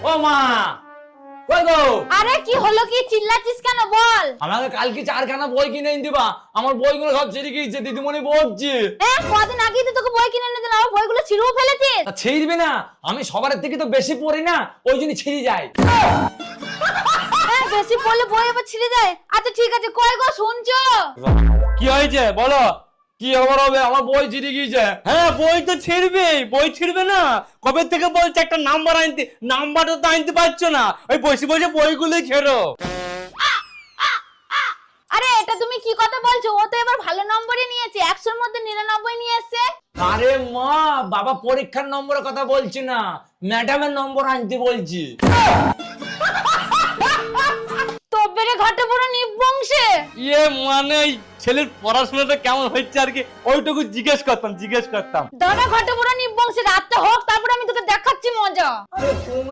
ও মা, কই গো? আরে কি হলো, কি চিল্লাচ্ছিস কেন বল? আমাকে কালকে 4খানা বই কিনে এনে দিবা, আমার বইগুলো সব ছিঁড়ে গিয়েছে, দিদিমণি বলছি। কদিন আগেই তো তোকে বই কিনে এনে দিলাম, আমার বইগুলো ছিঁড়েও ফেলেছিস। তা ছিঁড়বে না, আমি সবার থেকে তো বেশি পড়ি না, ওই জন্য ছিঁড়ে যায়। বেশি পড়লে বই আবার ছিঁড়ে যায়। আচ্ছা ঠিক আছে, কই গো শুনছো? কি হয়েছে বলো, কি খবর হবে? আমার বই ছিঁড়ে গিয়েছে। হ্যাঁ বই তো ছিড়বে, বই ছিড়বে না? কবে থেকে বলছে একটা নাম্বার আনতে, নাম্বারটা তো আনতে পারছো না, ওই বসে বসে বইগুলো ছেড়ো। আরে এটা তুমি কি কথা বলছো? ও তো এবার ভালো নম্বরই নিয়েছে, 100-র মধ্যে 99 নিয়ে এসেছে। আরে মা, বাবা পরীক্ষার নম্বরের কথা বলছি না, ম্যাডামের নম্বর আনতে বলছি। তবেরে ঘাটে পুরো নিবংশে। ইয়ে মানে এই ছেলের পড়াশোনাটা কেমন হচ্ছে আর কি, ওইটুকু জিজ্ঞেস করতাম। দাদা ঘাটে পুরো নিবংশে, রাতটা হোক তারপর আমি তোকে দেখাচ্ছি মজা।